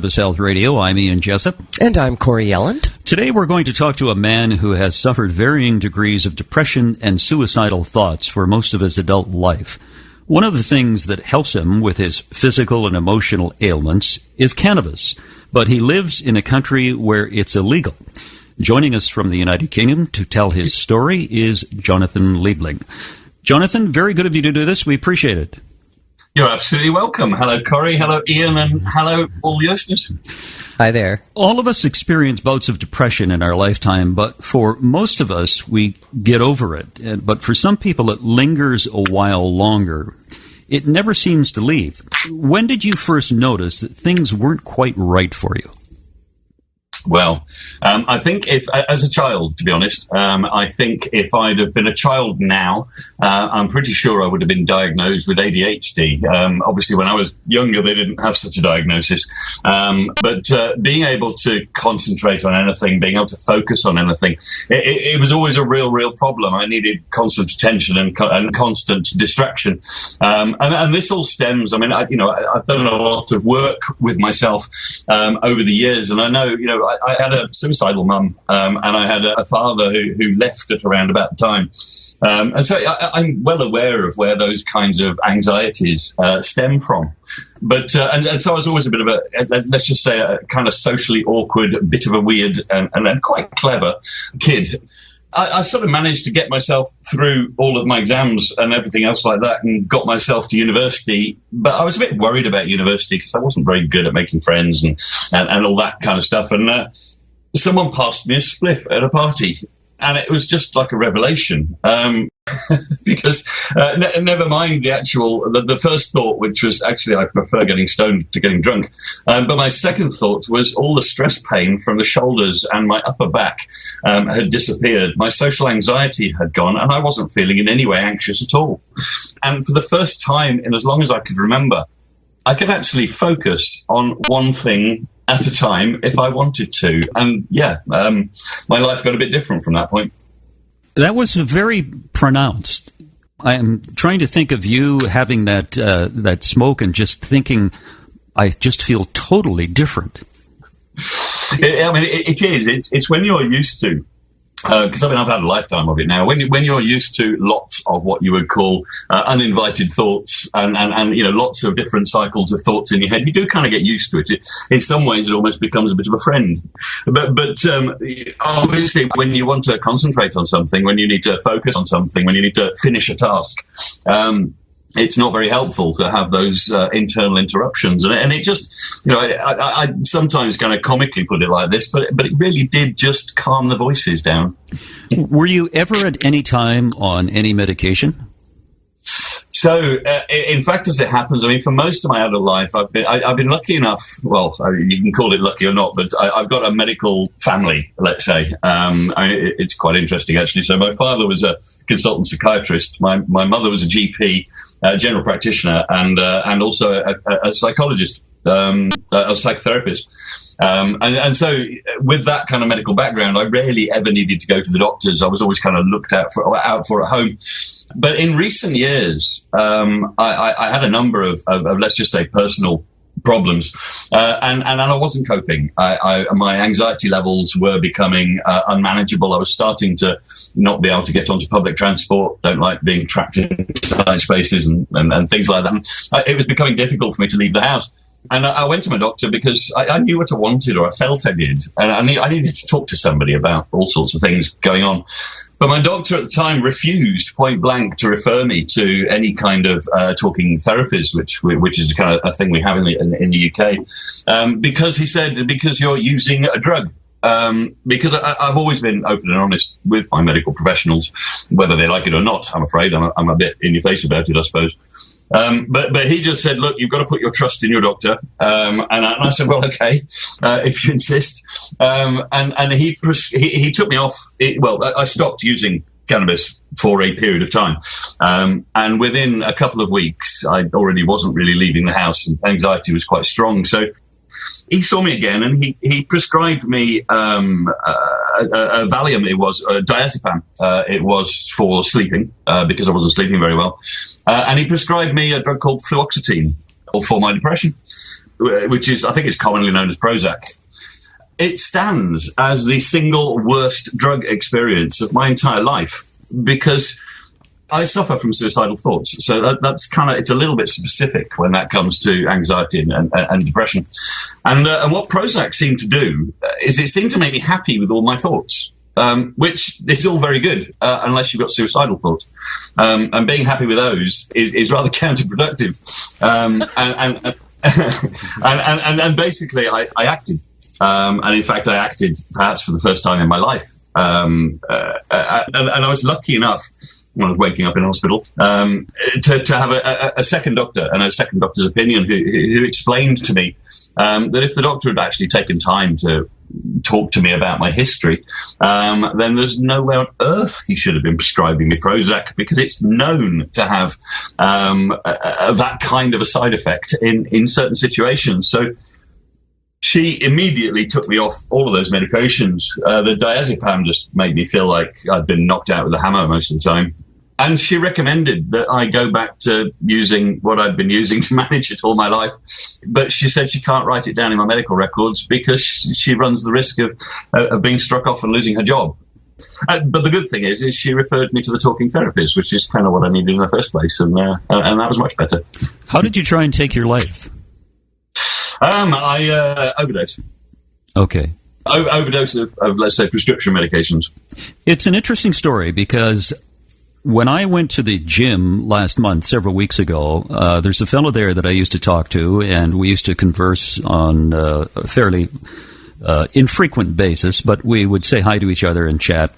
Cannabis Health Radio. I'm Ian Jessup. And I'm Corey Yelland. Today we're going to talk to a man who has suffered varying degrees of depression and suicidal thoughts for most of his adult life. One of the things that helps him with his physical and emotional ailments is cannabis, but he lives in a country where it's illegal. Joining us from the United Kingdom to tell his story is Jonathan Liebling. Jonathan, very good of you to do this. We appreciate it. You're absolutely welcome. Hello, Corey. Hello, Ian. And hello, all the listeners. Hi there. All of us experience bouts of depression in our lifetime, but for most of us, we get over it. But for some people, it lingers a while longer. It never seems to leave. When did you first notice that things weren't quite right for you? Well, I think as a child, to be honest, I think if I'd have been a child now, I'm pretty sure I would have been diagnosed with ADHD. Obviously, when I was younger, they didn't have such a diagnosis. But being able to concentrate on anything, being able to focus on anything, it was always a real problem. I needed constant attention and constant distraction. And this all stems, I've done a lot of work with myself over the years, and I know, I had a suicidal mum, and I had a father who left at around about the time. And so I'm well aware of where those kinds of anxieties stem from. But and so I was always a bit of let's just say, a kind of socially awkward, bit of a weird and then quite clever kid. I sort of managed to get myself through all of my exams and everything else like that and got myself to university. But I was a bit worried about university because I wasn't very good at making friends and all that kind of stuff. And someone passed me a spliff at a party, and it was just like a revelation. Because never mind the first thought, which was actually I prefer getting stoned to getting drunk. But my second thought was all the stress pain from the shoulders and my upper back had disappeared. My social anxiety had gone, and I wasn't feeling in any way anxious at all. And for the first time in as long as I could remember, I could actually focus on one thing at a time if I wanted to. And my life got a bit different from that point. That was very pronounced. I am trying to think of you having that smoke and just thinking, I just feel totally different. It is. It's when you're used to, because I've had a lifetime of it now. When you're used to lots of what you would call uninvited thoughts and lots of different cycles of thoughts in your head, you do kind of get used to it. In some ways, it almost becomes a bit of a friend. But obviously, when you want to concentrate on something, when you need to focus on something, when you need to finish a task, it's not very helpful to have those internal interruptions. And it just, I sometimes kind of comically put it like this, but it really did just calm the voices down. Were you ever at any time on any medication? So, in fact, as it happens, for most of my adult life, I've been lucky enough. Well, you can call it lucky or not, but I've got a medical family, let's say. It's quite interesting, actually. So, my father was a consultant psychiatrist. My mother was a GP, general practitioner, and also a psychologist, a psychotherapist. And so with that kind of medical background, I rarely ever needed to go to the doctors. I was always kind of looked out for at home. But in recent years, I had a number of let's just say personal problems, and I wasn't coping. My anxiety levels were becoming unmanageable. I was starting to not be able to get onto public transport. Don't like being trapped in tight spaces and things like that. It was becoming difficult for me to leave the house. And I went to my doctor because I knew what I wanted, or I felt I did. And I needed to talk to somebody about all sorts of things going on. But my doctor at the time refused point blank to refer me to any kind of talking therapies, which is kind of a thing we have in the UK, because he said, because you're using a drug. Because I've always been open and honest with my medical professionals, whether they like it or not. I'm afraid I'm a bit in your face about it, I suppose. But he just said, look, you've got to put your trust in your doctor. And I said, well, okay, if you insist. And he took me off. I stopped using cannabis for a period of time. And within a couple of weeks, I already wasn't really leaving the house, and anxiety was quite strong. So he saw me again, and he prescribed me a Valium. It was diazepam. It was for sleeping because I wasn't sleeping very well. And he prescribed me a drug called fluoxetine for my depression. which is, I think it's commonly known as Prozac. It stands as the single worst drug experience of my entire life because I suffer from suicidal thoughts. So that's kind of, it's a little bit specific when that comes to anxiety and depression. And what Prozac seemed to do is it seemed to make me happy with all my thoughts. Which is all very good, unless you've got suicidal thoughts. And being happy with those is rather counterproductive. And basically, I acted. And in fact, I acted perhaps for the first time in my life. And I was lucky enough, when I was waking up in hospital, to have a second doctor and a second doctor's opinion who explained to me that if the doctor had actually taken time to talk to me about my history, then there's nowhere on earth he should have been prescribing me Prozac, because it's known to have that kind of a side effect in certain situations. So she immediately took me off all of those medications. The diazepam just made me feel like I'd been knocked out with a hammer most of the time. And she recommended that I go back to using what I'd been using to manage it all my life. But she said she can't write it down in my medical records because she runs the risk of being struck off and losing her job. But the good thing is she referred me to the talking therapist, which is kind of what I needed in the first place. And that was much better. How did you try and take your life? I overdosed. Okay. Overdose of, let's say, prescription medications. It's an interesting story because when I went to the gym last month, several weeks ago, there's a fellow there that I used to talk to, and we used to converse on a fairly infrequent basis, but we would say hi to each other and chat.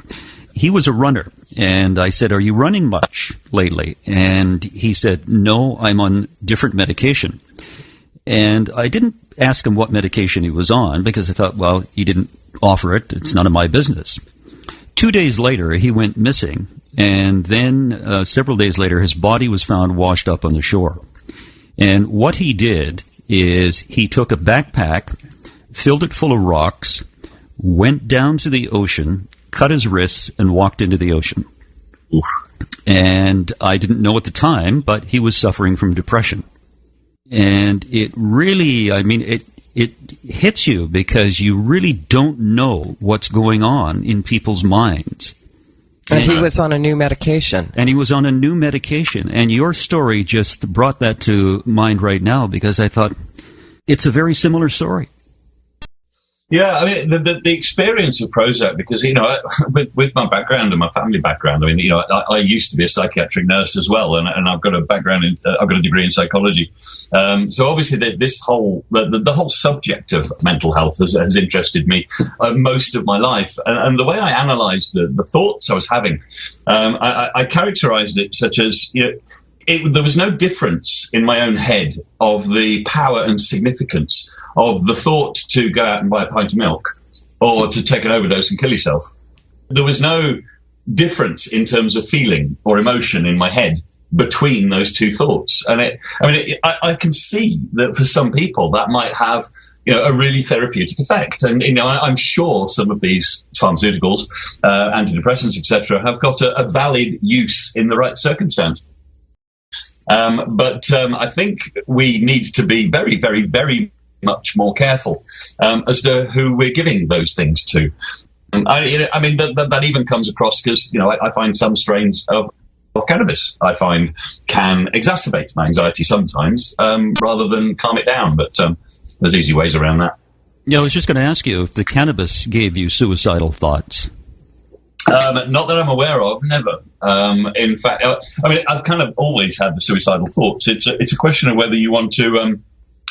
He was a runner, and I said, "Are you running much lately?" And he said, "No, I'm on different medication." And I didn't ask him what medication he was on because I thought, well, he didn't offer it. It's none of my business. 2 days later, he went missing. And then several days later, his body was found washed up on the shore. And what he did is he took a backpack, filled it full of rocks, went down to the ocean, cut his wrists, and walked into the ocean. Oof. And I didn't know at the time, but he was suffering from depression. And it really, I mean, it hits you because you really don't know what's going on in people's minds. And he was on a new medication. And he was on a new medication. And your story just brought that to mind right now because I thought it's a very similar story. Yeah, I mean, the experience of Prozac, because, you know, with my background and my family background, I mean, you know, I used to be a psychiatric nurse as well, and I've got a background I've got a degree in psychology. So obviously the whole subject of mental health has interested me most of my life. And the way I analysed the thoughts I was having, I characterised it such as, you know, there was no difference in my own head of the power and significance of the thought to go out and buy a pint of milk or to take an overdose and kill yourself. There was no difference in terms of feeling or emotion in my head between those two thoughts. And I can see that for some people that might have, you know, a really therapeutic effect. And, you know, I'm sure some of these pharmaceuticals, antidepressants, etc., have got a valid use in the right circumstance. But I think we need to be very, very, very much more careful as to who we're giving those things to. I mean, that even comes across because, you know, I find some strains of cannabis, I find, can exacerbate my anxiety sometimes rather than calm it down. But there's easy ways around that. Yeah, I was just going to ask you if the cannabis gave you suicidal thoughts. Not that I'm aware of, never. In fact, I mean, I've kind of always had the suicidal thoughts. It's a question of whether you want to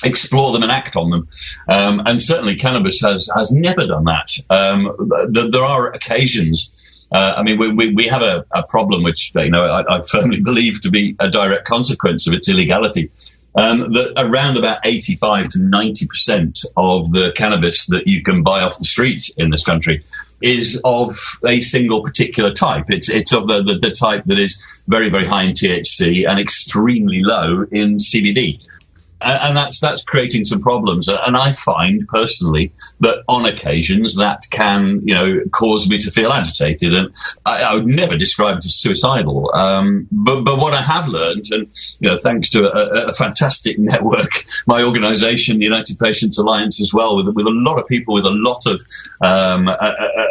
explore them and act on them. And certainly cannabis has never done that. There are occasions. I mean, we have a problem which, you know, I firmly believe to be a direct consequence of its illegality. That around about 85 to 90% of the cannabis that you can buy off the street in this country is of a single particular type. It's of the type that is very, very high in THC and extremely low in CBD. And that's creating some problems. And I find personally that on occasions that can, cause me to feel agitated. And I would never describe it as suicidal. But what I have learned, and, thanks to a fantastic network, my organization, the United Patients Alliance as well, with a lot of people with a lot of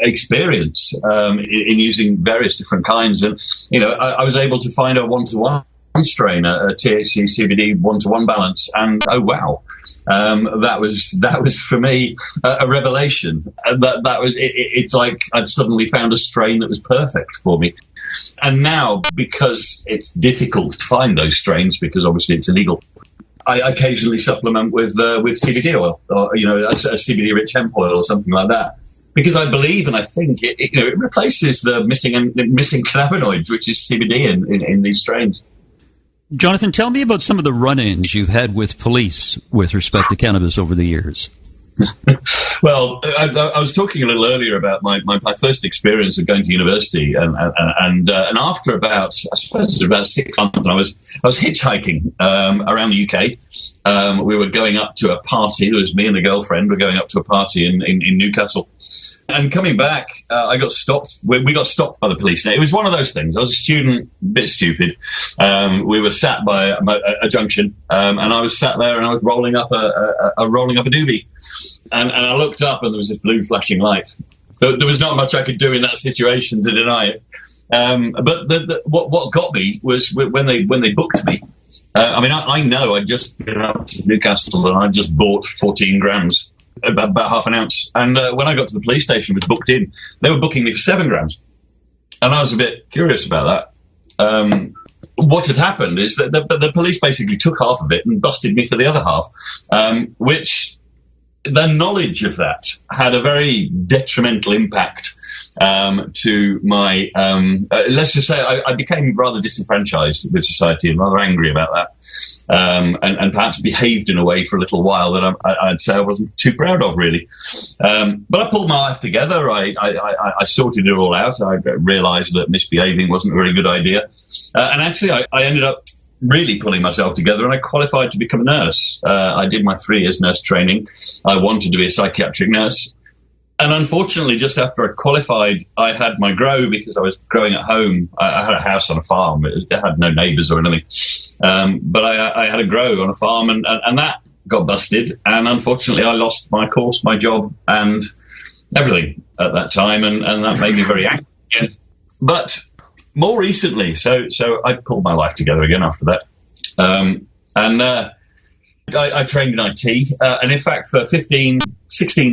experience in using various different kinds. And, I was able to find a one-to-one strain, a THC CBD one-to-one balance, and oh wow, that was for me a revelation. That was it's like I'd suddenly found a strain that was perfect for me. And now, because it's difficult to find those strains because obviously it's illegal, I occasionally supplement with CBD oil, or a CBD rich hemp oil or something like that. Because I believe and I think it replaces the missing cannabinoids, which is CBD in these strains. Jonathan, tell me about some of the run-ins you've had with police with respect to cannabis over the years. Well, I was talking a little earlier about my first experience of going to university, and after about 6 months, I was hitchhiking around the UK. We were going up to a party. It was me and a girlfriend. We're going up to a party in Newcastle. And coming back, I got stopped. We got stopped by the police. Now, it was one of those things. I was a student, a bit stupid. We were sat by a junction, and I was sat there and I was rolling up a doobie. And I looked up and there was this blue flashing light. There was not much I could do in that situation to deny it. But what got me was when they booked me. I know I'd just been up to Newcastle and I just bought 14 grams. About half an ounce. And when I got to the police station, was booked in, they were booking me for 7 grams. And I was a bit curious about that. What had happened is that the police basically took half of it and busted me for the other half, which the knowledge of that had a very detrimental impact to my, let's just say I became rather disenfranchised with society and rather angry about that. And perhaps behaved in a way for a little while that I'd say I wasn't too proud of, really. But I pulled my life together. I sorted it all out. I realised that misbehaving wasn't a very good idea. And actually, I ended up really pulling myself together, and I qualified to become a nurse. I did my 3 years nurse training. I wanted to be a psychiatric nurse. And unfortunately, just after I qualified, I had my grow because I was growing at home. I had a house on a farm. It had no neighbours or anything. But I had a grow on a farm, and that got busted. And unfortunately, I lost my course, my job, and everything at that time. And that made me very angry again. But more recently, so I pulled my life together again after that. I trained in IT. And in fact, for 16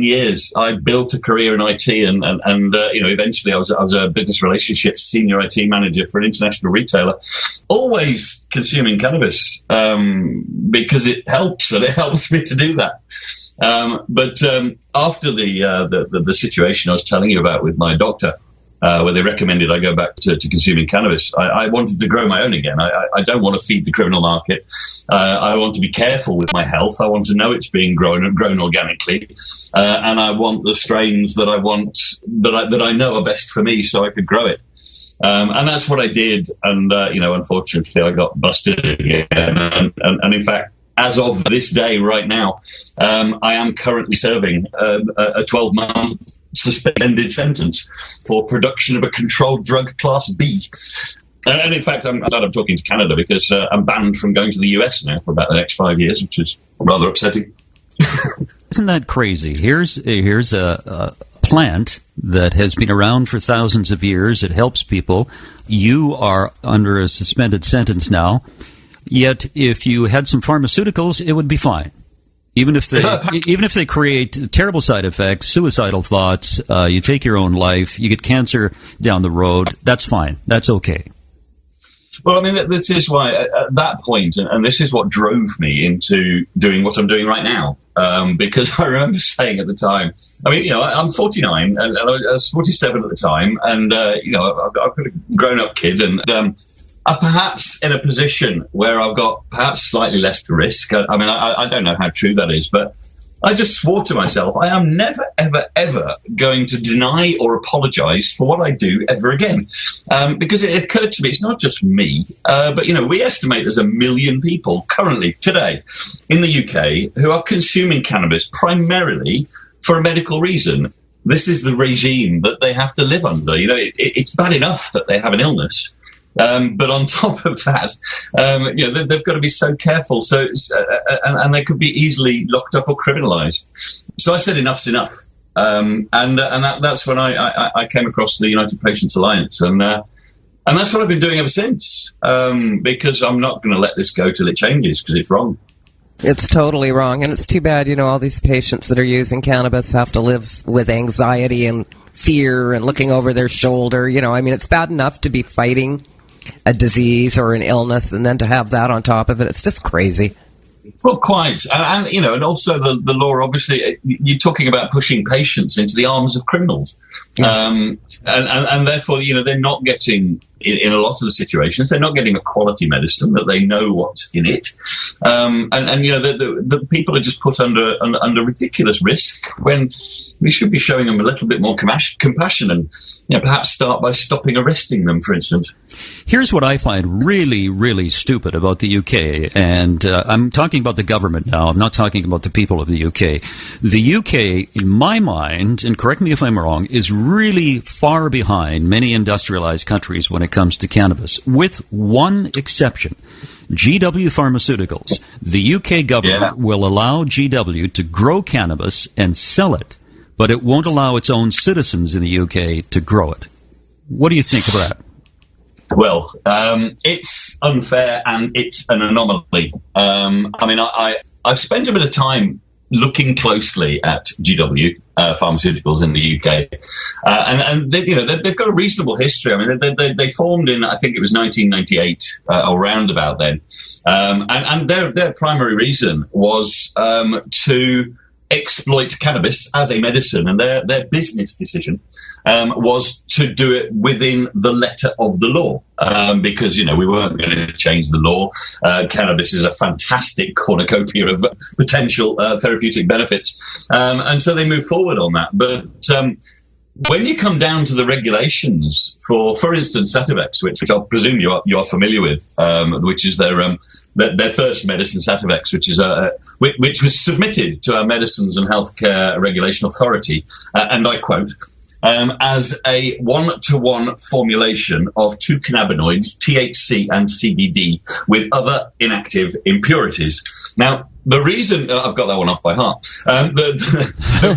years, I built a career in IT, and eventually I was a business relationships senior IT manager for an international retailer, always consuming cannabis because it helps, and it helps me to do that. But after the situation I was telling you about with my doctor, where they recommended I go back to consuming cannabis, I wanted to grow my own again. I don't want to feed the criminal market. I want to be careful with my health. I want to know it's being grown organically, and I want the strains that I know are best for me, so I could grow it. And that's what I did. And unfortunately, I got busted again. And in fact, as of this day, right now, I am currently serving a 12-month suspended sentence for production of a controlled drug class B. And in fact, I'm glad I'm talking to Canada because I'm banned from going to the US now for about the next 5 years, which is rather upsetting. Isn't that crazy? Here's a plant that has been around for thousands of years. It helps people. You are under a suspended sentence now. Yet, if you had some pharmaceuticals, it would be fine. Even if they create terrible side effects, suicidal thoughts, you take your own life, you get cancer down the road, that's fine. That's okay. Well, I mean, this is why at that point, and this is what drove me into doing what I'm doing right now. Because I remember saying at the time, I'm 49 and I was 47 at the time, and I've got a grown-up kid, and I'm perhaps in a position where I've got perhaps slightly less to risk. I don't know how true that is, but I just swore to myself, I am never, ever, ever going to deny or apologise for what I do ever again. Because it occurred to me, it's not just me, but, we estimate there's 1 million people currently, today, in the UK who are consuming cannabis primarily for a medical reason. This is the regime that they have to live under. It's bad enough that they have an illness. But on top of that, they've got to be so careful. And they could be easily locked up or criminalised. So I said enough's enough. And that's when I came across the United Patients Alliance. And that's what I've been doing ever since. Because I'm not going to let this go till it changes, because it's wrong. It's totally wrong. And it's too bad, all these patients that are using cannabis have to live with anxiety and fear and looking over their shoulder. It's bad enough to be fighting a disease or an illness, and then to have that on top of it, it's just crazy. Well, quite. And also the law, obviously, you're talking about pushing patients into the arms of criminals. Yes. And therefore, they're not getting, in a lot of the situations, they're not getting a quality medicine that they know what's in it. The people are just put under ridiculous risk when we should be showing them a little bit more compassion and perhaps start by arresting them, for instance. Here's what I find really, really stupid about the UK, and I'm talking about the government now. I'm not talking about the people of the UK. The UK, in my mind, and correct me if I'm wrong, is really far behind many industrialized countries when it comes to cannabis, with one exception. GW Pharmaceuticals. The UK government will allow GW to grow cannabis and sell it, but it won't allow its own citizens in the UK to grow it. What do you think of that? Well, it's unfair and it's an anomaly. I've spent a bit of time looking closely at GW Pharmaceuticals in the UK, and they've got a reasonable history. They formed in, I think it was 1998 or round about then, and their primary reason was to exploit cannabis as a medicine, and their business decision was to do it within the letter of the law, because we weren't going to change the law. Cannabis is a fantastic cornucopia of potential therapeutic benefits, and so they moved forward on that. But when you come down to the regulations for instance, Sativex, which I presume you are familiar with, which is their first medicine, Sativex, which was submitted to our Medicines and Healthcare Regulation Authority, and I quote, as a 1-to-1 formulation of 2 cannabinoids, THC and CBD, with other inactive impurities. Now, the reason I've got that one off by heart. The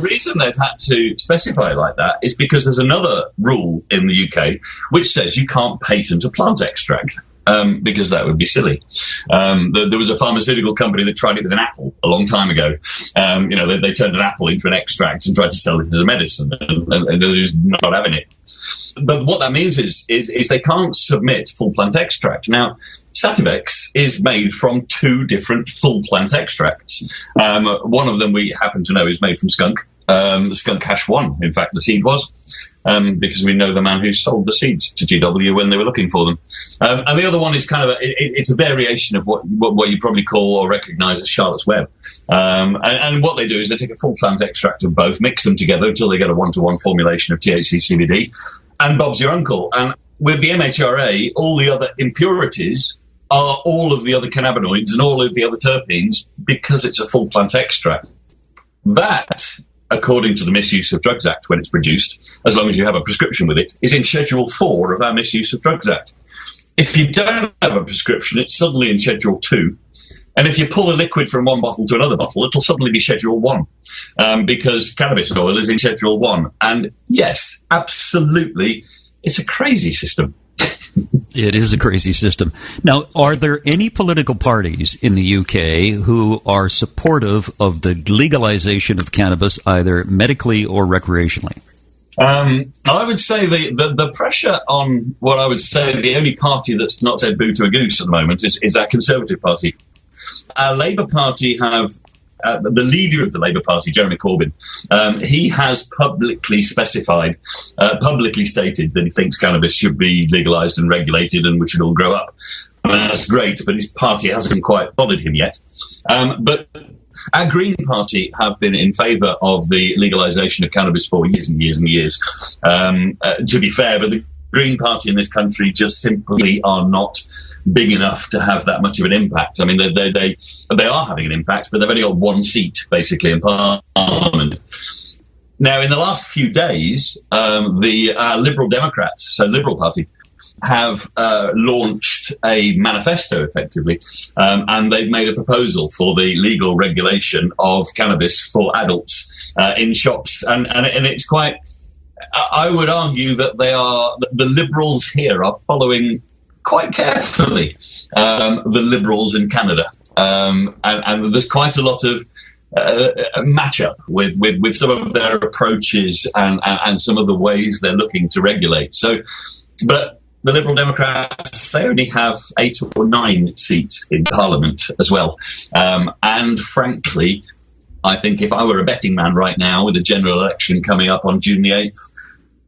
reason they've had to specify it like that is because there's another rule in the UK which says you can't patent a plant extract. Because that would be silly. There was a pharmaceutical company that tried it with an apple a long time ago. They turned an apple into an extract and tried to sell it as a medicine, and they're just not having it. But what that means is they can't submit full plant extract. Now, Sativex is made from 2 different full plant extracts. One of them we happen to know is made from skunk. Skunk hash 1, in fact, the seed was, because we know the man who sold the seeds to GW when they were looking for them. And the other one is kind of it's a variation of what you probably call or recognise as Charlotte's Web. And what they do is they take a full plant extract of both, mix them together until they get a 1-to-1 formulation of THC CBD, and Bob's your uncle. And with the MHRA, all the other impurities are all of the other cannabinoids and all of the other terpenes, because it's a full plant extract. That, according to the Misuse of Drugs Act, when it's produced, as long as you have a prescription with it, is in Schedule 4 of our Misuse of Drugs Act. If you don't have a prescription, it's suddenly in Schedule 2. And if you pull a liquid from one bottle to another bottle, it'll suddenly be Schedule 1, because cannabis oil is in Schedule 1. And yes, absolutely, it's a crazy system. It is a crazy system. Now, are there any political parties in the UK who are supportive of the legalization of cannabis, either medically or recreationally? I would say the pressure on what I would say the only party that's not said boo to a goose at the moment is our Conservative Party. Our Labour Party have the leader of the Labour Party, Jeremy Corbyn, he has publicly specified, publicly stated that he thinks cannabis should be legalised and regulated and we should all grow up. I mean, that's great, but his party hasn't quite followed him yet. But Our Green Party have been in favour of the legalisation of cannabis for years and years and years. To be fair, but the Green Party in this country just simply are not big enough to have that much of an impact. I mean, they are having an impact, but they've only got one seat, basically, in Parliament. Now, in the last few days, the Liberal Democrats, so Liberal Party, have launched a manifesto, effectively, and they've made a proposal for the legal regulation of cannabis for adults in shops. And it's quite... I would argue that the Liberals here are following quite carefully the Liberals in Canada. And there's quite a lot of match-up with some of their approaches and some of the ways they're looking to regulate. But the Liberal Democrats, they only have 8 or 9 seats in Parliament as well. And frankly, I think if I were a betting man right now with the general election coming up on June the 8th,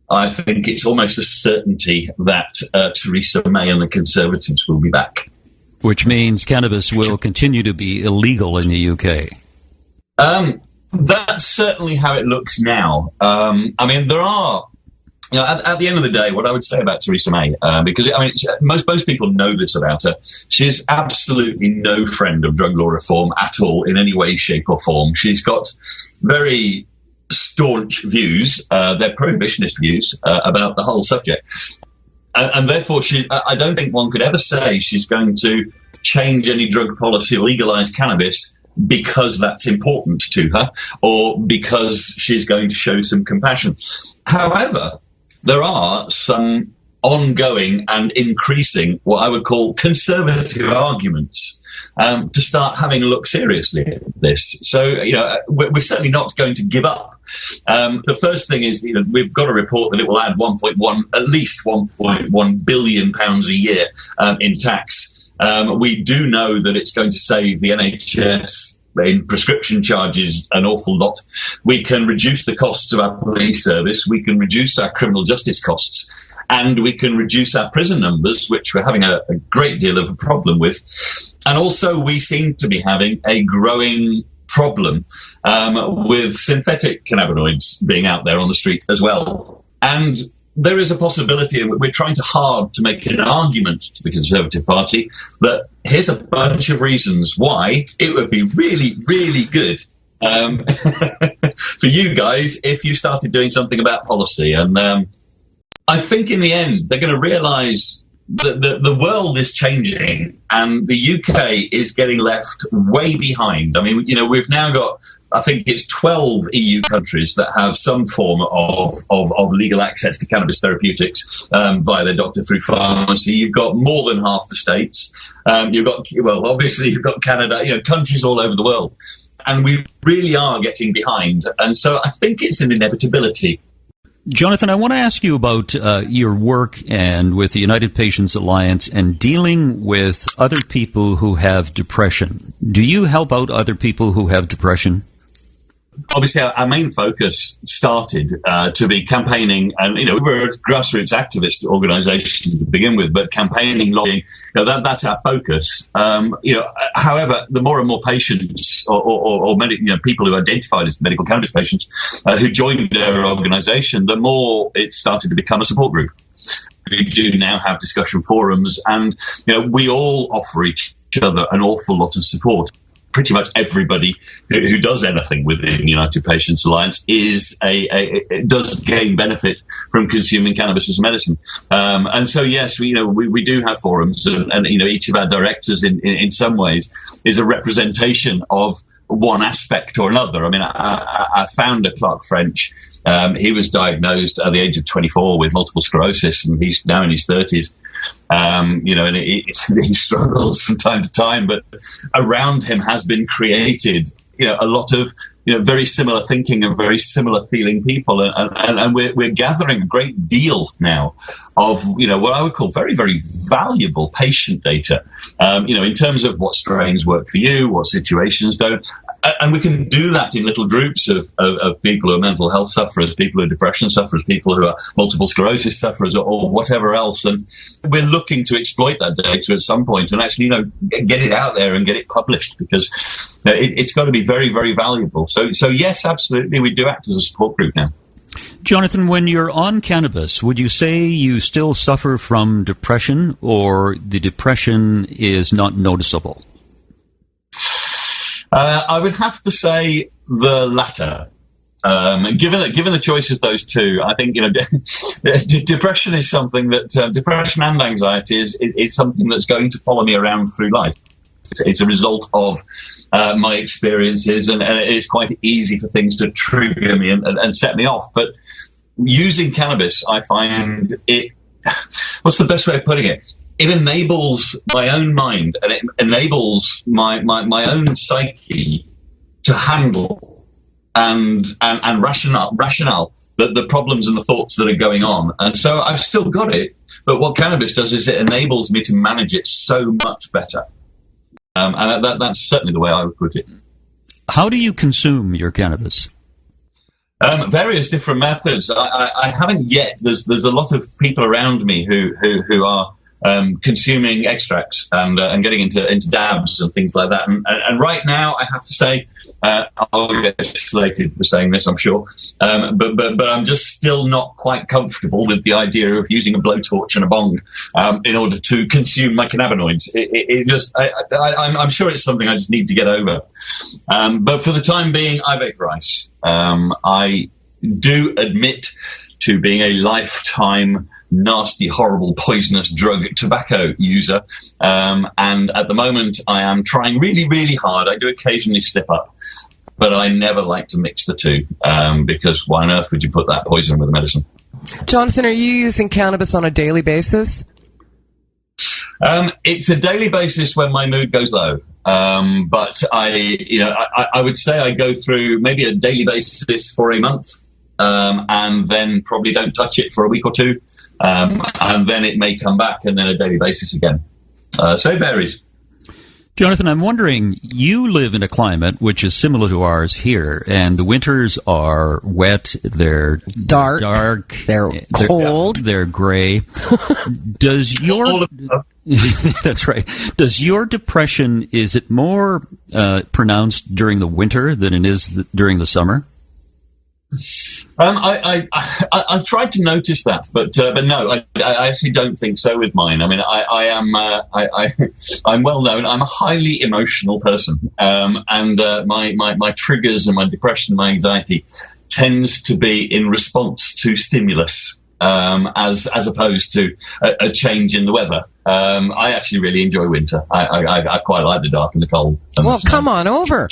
I think it's almost a certainty that Theresa May and the Conservatives will be back. Which means cannabis will continue to be illegal in the UK. That's certainly how it looks now. I mean, there are... You know, at the end of the day, what I would say about Theresa May, because I mean, most people know this about her, she's absolutely no friend of drug law reform at all in any way, shape, or form. She's got very staunch views, they're prohibitionist views about the whole subject, and therefore, I don't think one could ever say she's going to change any drug policy or legalise cannabis because that's important to her, or because she's going to show some compassion. However, there are some ongoing and increasing, what I would call conservative arguments, to start having a look seriously at this. So, you know, we're certainly not going to give up. The first thing is, you know, we've got a report that it will add at least 1.1 billion pounds a year in tax. We do know that it's going to save the NHS in prescription charges an awful lot. We can reduce the costs of our police service, we can reduce our criminal justice costs, and we can reduce our prison numbers, which we're having a great deal of a problem with. And also we seem to be having a growing problem with synthetic cannabinoids being out there on the street as well. And there is a possibility, and we're trying hard to make an argument to the Conservative Party that here's a bunch of reasons why it would be really, really good for you guys if you started doing something about policy. And I think in the end, they're going to realise that the world is changing and the UK is getting left way behind. I mean, you know, we've now got, I think it's 12 EU countries that have some form of legal access to cannabis therapeutics via their doctor through pharmacy. You've got more than half the states. Obviously you've got Canada, you know, countries all over the world. And we really are getting behind. And so I think it's an inevitability. Jonathan, I want to ask you about your work and with the United Patients Alliance and dealing with other people who have depression. Do you help out other people who have depression? Obviously, our main focus started to be campaigning, and, you know, we're a grassroots activist organisation to begin with, but campaigning, lobbying, you know, that's our focus. However, the more and more patients or people who identified as medical cannabis patients who joined our organisation, the more it started to become a support group. We do now have discussion forums, and, you know, we all offer each other an awful lot of support. Pretty much everybody who does anything within the United Patients Alliance does gain benefit from consuming cannabis as a medicine. And so, yes, we do have forums, and you know, each of our directors in some ways is a representation of one aspect or another. I mean, our founder, Clark French, he was diagnosed at the age of 24 with multiple sclerosis, and he's now in his 30s. And he struggles from time to time, but around him has been created, you know, a lot of, you know, very similar thinking and very similar feeling people, and we're gathering a great deal now of, you know, what I would call very, very valuable patient data, in terms of what strains work for you, what situations don't. And we can do that in little groups of people who are mental health sufferers, people who are depression sufferers, people who are multiple sclerosis sufferers, or whatever else. And we're looking to exploit that data at some point and actually, get it out there and get it published, because it's got to be very, very valuable. So yes, absolutely, we do act as a support group now. Jonathan, when you're on cannabis, would you say you still suffer from depression, or the depression is not noticeable? I would have to say the latter. Given the choice of those two, I think depression is something that depression and anxiety is something that's going to follow me around through life. It's a result of my experiences, and it is quite easy for things to trigger me and set me off. But using cannabis, I find it. What's the best way of putting it? It enables my own mind, and it enables my own psyche to handle and rationale the problems and the thoughts that are going on. And so I've still got it, but what cannabis does is it enables me to manage it so much better. And that's certainly the way I would put it. How do you consume your cannabis? Various different methods. I haven't yet. There's a lot of people around me who are consuming extracts and getting into dabs and things like that. And right now, I have to say, I'll get slated for saying this, I'm sure. But I'm just still not quite comfortable with the idea of using a blowtorch and a bong in order to consume my cannabinoids. I'm sure it's something I just need to get over. But for the time being, I vaporize. I do admit to being a lifetime nasty, horrible, poisonous drug tobacco user. And at the moment, I am trying really, really hard. I do occasionally slip up, but I never like to mix the two, because why on earth would you put that poison with the medicine? Jonathan, are you using cannabis on a daily basis? It's a daily basis when my mood goes low. But I would say I go through maybe a daily basis for a month, and then probably don't touch it for a week or two. And then it may come back, and then a daily basis again. So it varies. Jonathan, I'm wondering, you live in a climate which is similar to ours here, and the winters are wet, they're dark, they're cold, they're gray. Does your that's right. Does your depression, is it more pronounced during the winter than it is during the summer? I've tried to notice that, but no, I actually don't think so with mine. I mean, I'm well known. I'm a highly emotional person, and my triggers and my depression, my anxiety, tends to be in response to stimulus, as opposed to a change in the weather. I actually really enjoy winter. I quite like the dark and the cold. Well, come on over.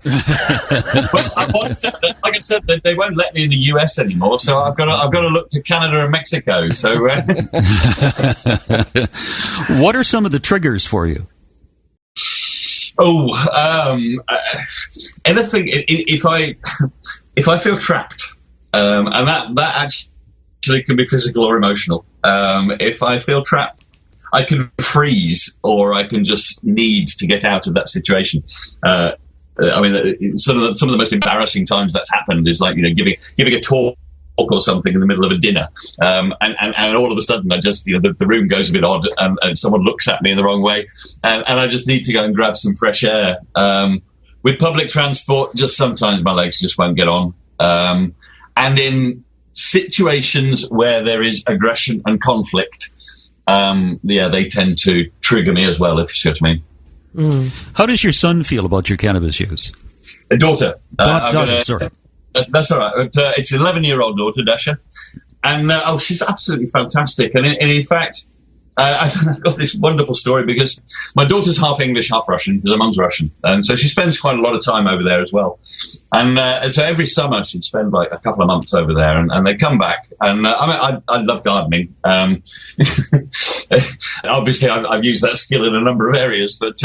Like I said, they won't let me in the US anymore, so I've got to look to Canada and Mexico. So, what are some of the triggers for you? Anything. If I feel trapped, and that actually can be physical or emotional. If I feel trapped, I can freeze, or I can just need to get out of that situation. I mean, some of the most embarrassing times that's happened is like, giving a talk or something in the middle of a dinner, and all of a sudden I just, the room goes a bit odd, and someone looks at me in the wrong way, and I just need to go and grab some fresh air. With public transport, just sometimes my legs just won't get on, and in situations where there is aggression and conflict, they tend to trigger me as well, if you see what I mean. Mm. How does your son feel about your cannabis use? A daughter. Sorry. That's all right. It's an 11-year-old daughter, Dasha. And she's absolutely fantastic. And in fact, I've got this wonderful story, because my daughter's half English, half Russian, because her mum's Russian. And so she spends quite a lot of time over there as well. And so every summer she'd spend like a couple of months over there, and they'd come back. And I love gardening. Obviously, I've used that skill in a number of areas, but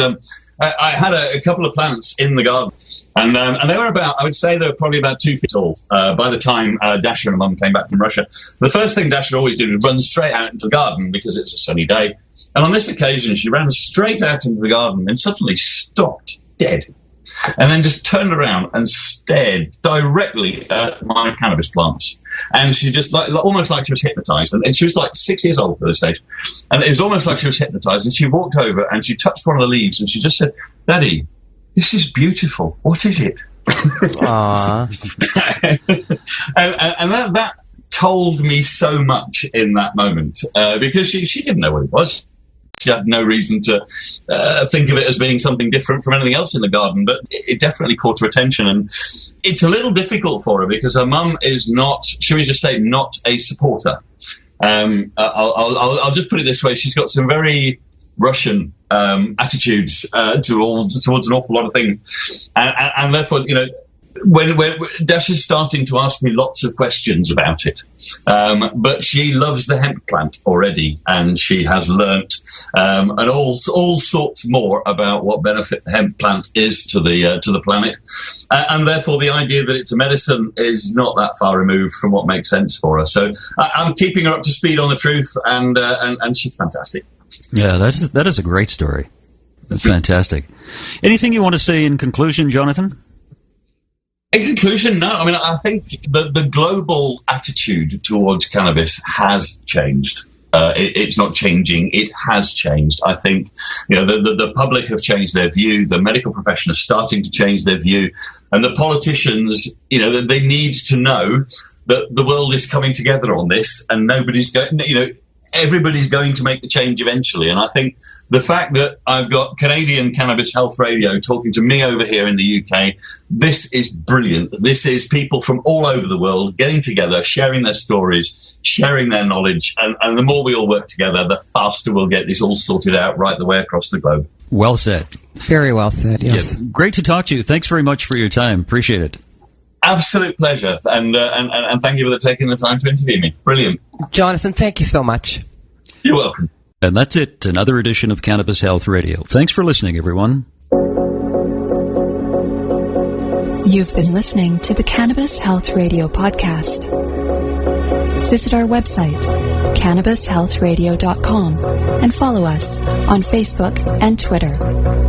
I had a couple of plants in the garden. And they were I would say they were probably about 2 feet tall by the time Dasha and Mum came back from Russia. The first thing Dasha always did was run straight out into the garden, because it's a sunny day. And on this occasion, she ran straight out into the garden and suddenly stopped dead. and then just turned around and stared directly at my cannabis plants. And she just almost like she was hypnotized. And she was like 6 years old at this stage. And it was almost like she was hypnotized. And she walked over and she touched one of the leaves and she just said, "Daddy, this is beautiful. What is it?" Aww. and that told me so much in that moment, because she didn't know what it was. She had no reason to think of it as being something different from anything else in the garden, but it definitely caught her attention. And it's a little difficult for her because her mum is not, should we just say, not a supporter. I'll just put it this way. She's got some very Russian attitudes towards an awful lot of things. And therefore, you know, when Dash is starting to ask me lots of questions about it, but she loves the hemp plant already, and she has learnt and all sorts more about what benefit the hemp plant is to the planet, and therefore the idea that it's a medicine is not that far removed from what makes sense for her. So I'm keeping her up to speed on the truth, and she's fantastic. Yeah, that is a great story. That's fantastic. Anything you want to say in conclusion, Jonathan? In conclusion, no. I mean, I think the global attitude towards cannabis has changed. It's not changing. It has changed. I think, you know, the public have changed their view. The medical profession is starting to change their view. And the politicians, you know, they need to know that the world is coming together on this, and nobody's going, you know, everybody's going to make the change eventually. And I think the fact that I've got Canadian Cannabis Health Radio talking to me over here in the UK, this is brilliant. This is people from all over the world getting together, sharing their stories, sharing their knowledge. And the more we all work together, the faster we'll get this all sorted out right the way across the globe. Well said. Very well said, yes. Yeah, great to talk to you. Thanks very much for your time. Appreciate it. Absolute pleasure, and thank you for taking the time to interview me. Brilliant. Jonathan, thank you so much. You're welcome. And that's it, another edition of Cannabis Health Radio. Thanks for listening, everyone. You've been listening to the Cannabis Health Radio podcast. Visit our website, cannabishealthradio.com, and follow us on Facebook and Twitter.